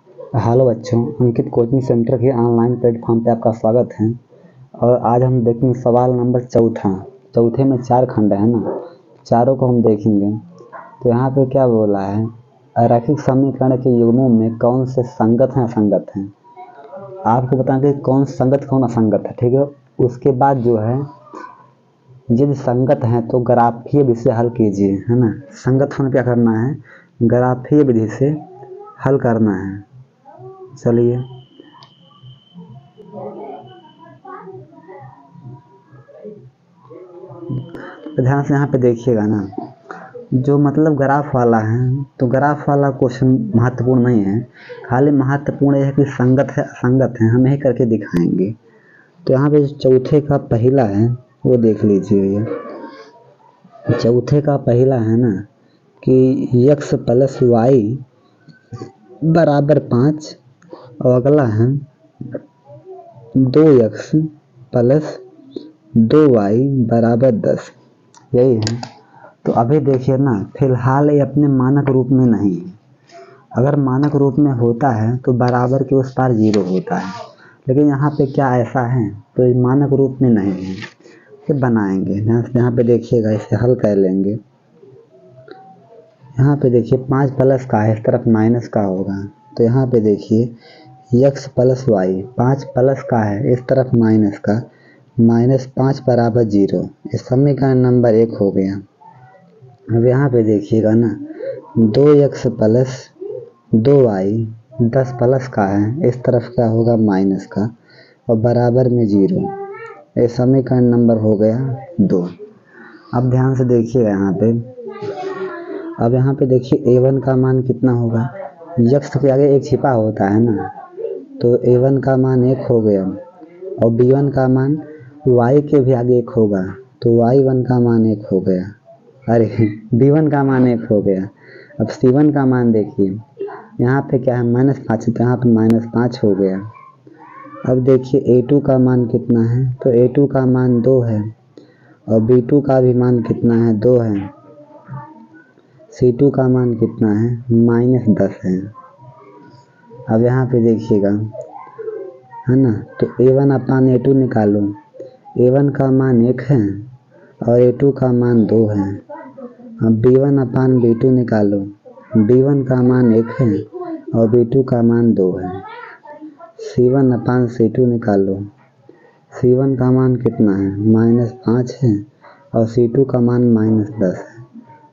Hello बच्चों, अंकित coaching centre के online platform पे आपका स्वागत है। और आज हम देखेंगे सवाल नंबर चौथा। चौथे में 4 खंड है ना, चारों को हम देखेंगे। तो यहाँ पे क्या बोला है, रैखिक समीकरण के युग्मों में कौन से संगत हैं असंगत हैं। आपको बताएंगे कौन संगत कौन असंगत है, ठीक है। उसके बाद जो है यदि संगत है तो ग्राफीय विधि से हल कीजिए, है ना। संगत होने क्या करना है, ग्राफीय विधि से हल करना है। चलिए ध्यान से यहाँ पे देखिएगा ना, जो मतलब ग्राफ वाला है तो ग्राफ वाला क्वेश्चन महत्वपूर्ण नहीं है, खाली महत्वपूर्ण यह है कि संगत है असंगत है, हम यही करके दिखाएंगे। तो यहाँ पे चौथे का पहला है वो देख लीजिए भैया। चौथे का पहला है ना कि x प्लस वाई बराबर 5 और अगला है 2x प्लस 2y बराबर 10, यही है। तो अभी देखिए ना, फिलहाल ये अपने मानक रूप में नहीं है। अगर मानक रूप में होता है तो बराबर के उस पार 0 होता है, लेकिन यहाँ पे क्या ऐसा है, तो ये मानक रूप में नहीं है। ये बनाएंगे यहाँ पे देखिएगा, इसे हल कर लेंगे। यहाँ पे देखिए 5 प्लस का है, इस तरफ माइनस का होगा। तो यहाँ पे देखिए x प्लस वाई, 5 प्लस का है इस तरफ माइनस का, -5 बराबर 0। इस समीकरण नंबर 1 हो गया। अब यहाँ पे देखिएगा ना, 2x प्लस 2y 10 प्लस का है, इस तरफ क्या होगा माइनस का और बराबर में 0। ये समीकरण नंबर हो गया 2। अब ध्यान से देखिएगा यहाँ पे। अब यहाँ पे देखिए a1 का मान कितना होगा, x के आगे 1 छिपा होता है ना, तो a1 का मान 1 हो गया और b1 का मान y के भी आगे 1 होगा, तो y1 का मान 1 हो गया। अरे b1 का मान 1 हो गया। अब c1 का मान देखिए, यहाँ पे क्या है -5, तो यहाँ पे -5 हो गया। अब देखिए a2 का मान कितना है, तो a2 का मान 2 है और b2 का भी मान कितना है, 2 है। c2 का मान कितना है, -10 है। अब यहाँ पे देखिएगा, है ना, तो a1 अपान a2 निकालो। a1 का मान 1 है और a2 का मान 2 है। अब b1 अपान b2 निकालो। b1 का मान 1 है और b2 का मान 2 है। c1 अपान c2 निकालो। c1 का मान कितना है, -5 है और c2 का मान -10 है।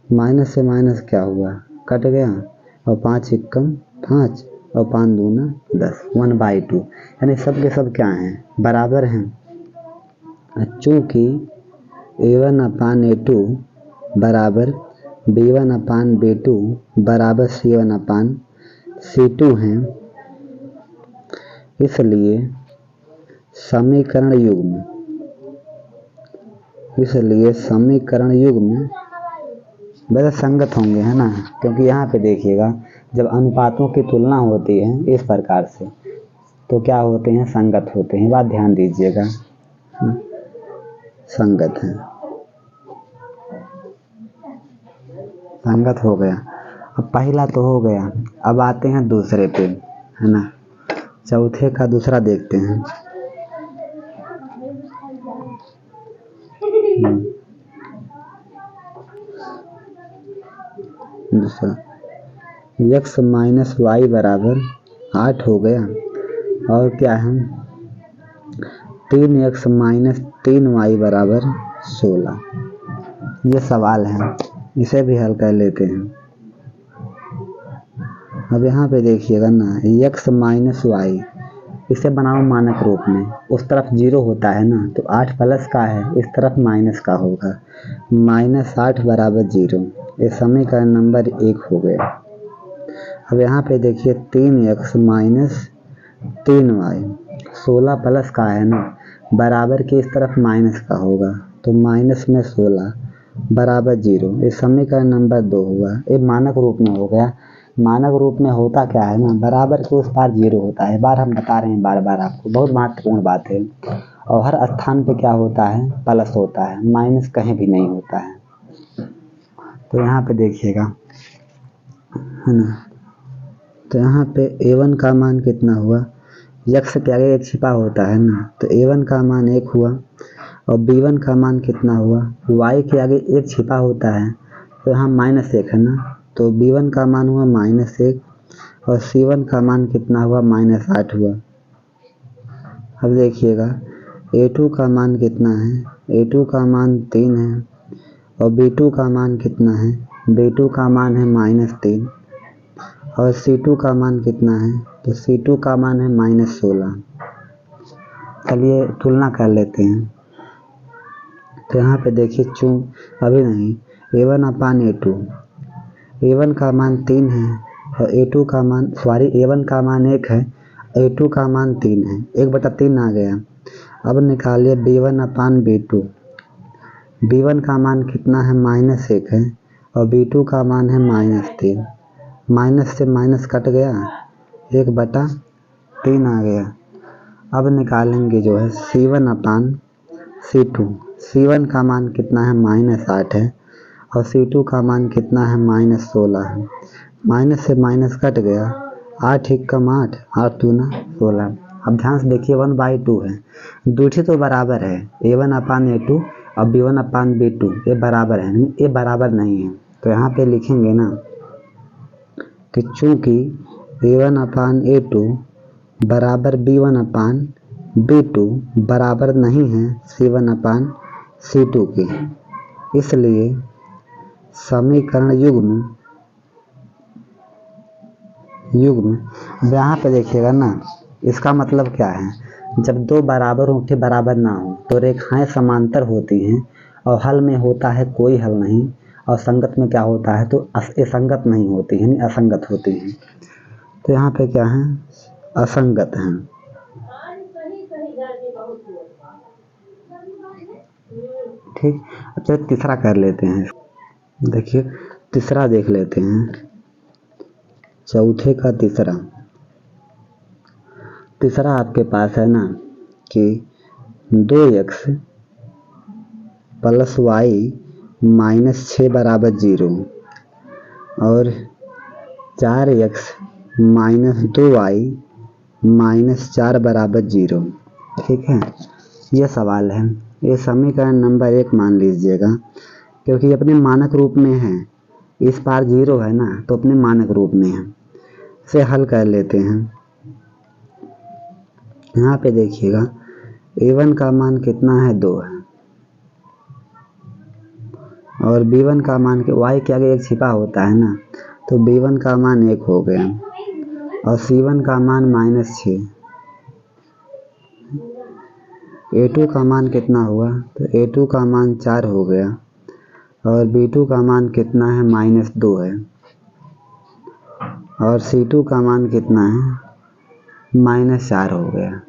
माइनस से माइनस क्या हुआ, कट गया और 5 एकम 5 और 5 दूना 10, 1/2। यानी सब के सब क्या हैं, बराबर हैं। चूँकि a1 अपान a2 बराबर b1 अपान b2 बराबर c1 अपान c2 हैं, इसलिए समीकरण युग्म वैसे संगत होंगे, है ना। क्योंकि यहाँ पे देखिएगा, जब अनुपातों की तुलना होती है इस प्रकार से तो क्या होते हैं, संगत होते हैं। बात ध्यान दीजिएगा, संगत हैं, संगत हो गया। अब पहला तो हो गया, अब आते हैं दूसरे पे, है ना। चौथे का दूसरा देखते हैं। दूसरा x माइनस वाई बराबर 8 हो गया और क्या है 3x माइनस 3y बराबर 16। ये सवाल है, इसे भी हल कर लेते हैं। अब यहाँ पे देखिएगा ना, x माइनस वाई, इसे बनाओ मानक रूप में। उस तरफ 0 होता है ना, तो 8 प्लस का है, इस तरफ माइनस का होगा। -8 बराबर 0, ये समीकरण नंबर 1 हो गया। अब यहाँ पे देखिए 3x माइनस 3y, 16 प्लस का है ना, बराबर के इस तरफ माइनस का होगा, तो माइनस में 16 बराबर 0, ये समीकरण नंबर 2 हुआ। ये मानक रूप में हो गया। मानक रूप में होता क्या है ना, बराबर के उस पार 0 होता है। बार हम बता रहे हैं, बार बार आपको, बहुत महत्वपूर्ण बात है। और हर स्थान पे क्या होता है, प्लस होता है, माइनस कहीं भी नहीं होता है। तो यहाँ पे देखिएगा, है ना, तो यहाँ पे a1 का मान कितना हुआ, x के आगे एक छिपा होता है ना, तो a1 का मान 1 हुआ। और b1 का मान कितना हुआ, y के आगे एक छिपा होता है तो यहाँ -1 है ना, तो b1 का मान हुआ -1 और c1 का मान कितना हुआ -8 हुआ। अब देखिएगा a2 का मान कितना है, a2 का मान 3 है और b2 का मान कितना है, b2 का मान है -3 और c2 का मान कितना है, तो c2 का मान है -16। चलिए तुलना कर लेते हैं। तो यहाँ पे देखिए अभी नहीं, a1 का मान 3 है और a1 का मान 1 है, a2 का मान 3 है, 1/3 आ गया। अब निकालिए b1/b2। b1 का मान कितना है, -1 है और b2 का मान है -3। माइनस से माइनस कट गया, 1/3 आ गया। अब निकालेंगे जो है c1/c2। c1 का मान कितना है, -8 है और c2 का मान कितना है, -16 है। माइनस से माइनस कट गया, 8 × 8, 8 दूना 16। अब ध्यान से देखिए 1/2 है, दूठी तो बराबर है, a1/a2 और b1/b2 ये बराबर है, ये बराबर नहीं है। तो यहाँ पे लिखेंगे ना कि चूंकि a1/a2 बराबर b1/b2 बराबर नहीं है c1/c2 के, इसलिए समीकरण युग्म यहाँ पे देखिएगा ना, इसका मतलब क्या है, जब दो बराबर अंगूठे बराबर ना हो तो रेखाएं समांतर होती हैं और हल में होता है कोई हल नहीं, और संगत में क्या होता है, तो असंगत नहीं होती है, असंगत होती हैं। तो यहाँ पे क्या है, असंगत हैं। ठीक, अच्छा तीसरा कर लेते हैं। देखिए तीसरा देख लेते हैं, चौथे का तीसरा आपके पास है ना कि 2x + y - 6 = 0 और 4x - 2y - 4 = 0। ठीक है, ये सवाल है, ये समीकरण नंबर 1 मान लीजिएगा, क्योंकि अपने मानक रूप में है, इस पार 0 है ना, तो अपने मानक रूप में है। से हल कर लेते हैं। यहाँ पे देखिएगा a1 का मान कितना है, 2 है और b1 का मान y के आगे एक छिपा होता है ना, तो b1 का मान 1 हो गया और c1 का मान -6। a2 का मान कितना हुआ, तो a2 का मान 4 हो गया और b2 का मान कितना है, -2 है और c2 का मान कितना है, -4 हो गया।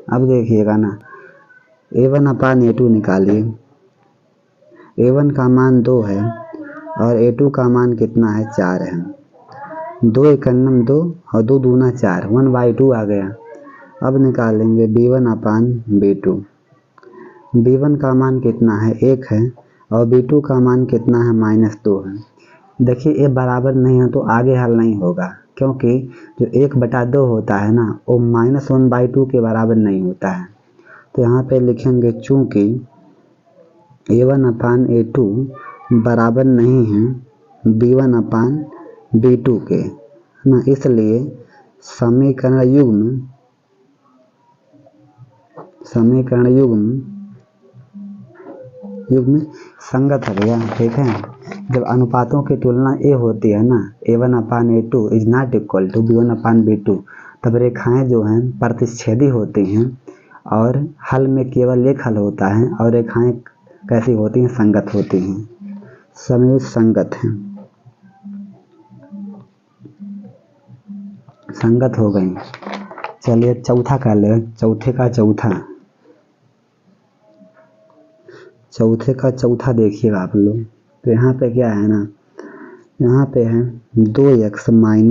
अब देखिएगा ना, a1/a2 निकालिए, a1 का मान 2 है और a2 का मान कितना है, 4 है। 2 × 2 और 2 दूना 4, 1/2 आ गया। अब निकालेंगे b1/b2। b1 का मान कितना है, 1 है और b2 का मान कितना है, -2 है। देखिए ये बराबर नहीं है तो आगे हल नहीं होगा, क्योंकि जो 1/2 होता है ना, वो -1/2 के बराबर नहीं होता है। तो यहाँ पे लिखेंगे चूंकि a1/a2 बराबर नहीं है b1/b2 के ना, इसलिए समीकरण युग्म संगत हो गया। ठीक है, जब अनुपातों की तुलना ए होती है ना, a1/a2 is not equal to b1/b2, तब रेखाएं जो हैं प्रतिच्छेदी होती हैं और हल में केवल एक हल होता है और रेखाएं कैसी होती हैं, संगत होती हैं, समयोजित संगत हैं, संगत हो गई। चलिए चौथा कर ले, चौथे का चौथा देखिएगा आप लोग। तो यहाँ पे क्या है ना, यहाँ पे है 2x - 2y -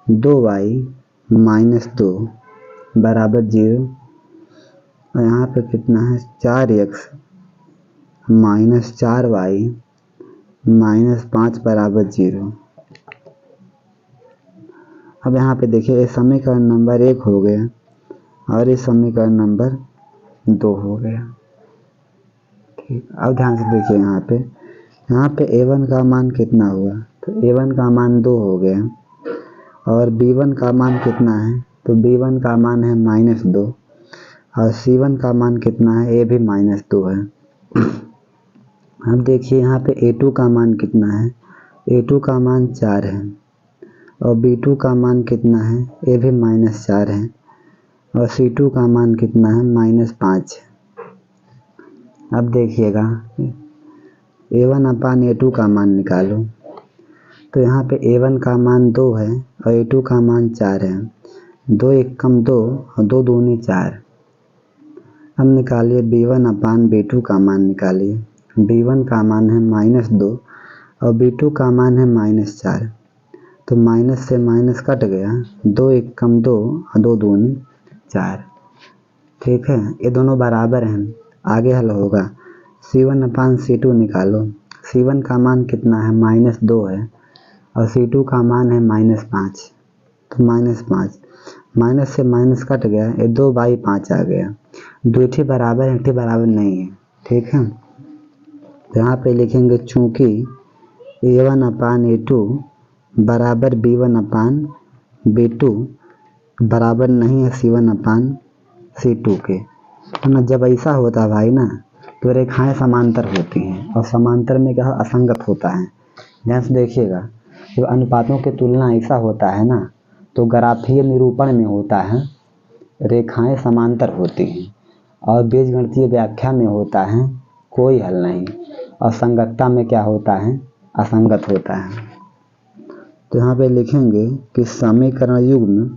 2 = 0 और यहाँ पे कितना है, 4x - 4y - 5 = 0। अब यहाँ पे देखिए ये समीकरण नंबर 1 हो गया और ये समीकरण नंबर 2 हो गया। ठीक, अब ध्यान से देखिए यहाँ पे a1 का मान कितना हुआ, तो a1 का मान 2 हो गया और b1 का मान कितना है, तो b1 का मान है -2 और c1 का मान कितना है, ये भी -2 है। अब देखिए यहाँ पे a2 का मान कितना है, a2 का मान 4 है और b2 का मान कितना है, ये भी -4 है और c2 का मान कितना है, -5 है। अब देखिएगा a1 अपान a2 का मान निकालो, तो यहाँ पे a1 का मान 2 है और a2 का मान 4 है। 2 एक कम 2 और 2 दूनी 4। अब निकालिए b1 अपान b2 का मान निकालिए। b1 का मान है -2 और b2 का मान है -4, तो माइनस से माइनस कट गया, 2 एक कम 2 और 2 दूनी 4। ठीक है, ये दोनों बराबर हैं। आगे हल होगा c1 अपान c2 निकालो। c1 का मान कितना है, -2 है और c2 का मान है -5, तो -5 माइनस से माइनस कट गया, ये 2/5 आ गया। दूठी बराबर है, एक बराबर नहीं है। ठीक है, तो यहाँ पे लिखेंगे चूंकि a1 अपान a2 बराबर b1 अपान b2 बराबर नहीं है c1 अपान c2 के, है ना। जब ऐसा होता है भाई ना, तो रेखाएं समांतर होती हैं और समांतर में क्या असंगत होता है। ध्यान से देखिएगा, जब अनुपातों की तुलना ऐसा होता है ना, तो ग्राफीय निरूपण में होता है रेखाएं समांतर होती हैं और बीजगणितीय व्याख्या में होता है कोई हल नहीं, और संगतता में क्या होता है, असंगत होता है। तो यहाँ पे लिखेंगे कि समीकरण युग्म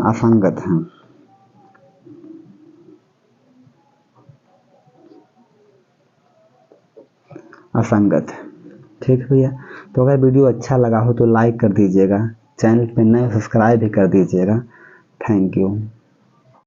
असंगत है। असंगत है। ठीक भैया, तो अगर वीडियो अच्छा लगा हो तो लाइक कर दीजिएगा, चैनल पे नए सब्सक्राइब भी कर दीजिएगा। Thank you.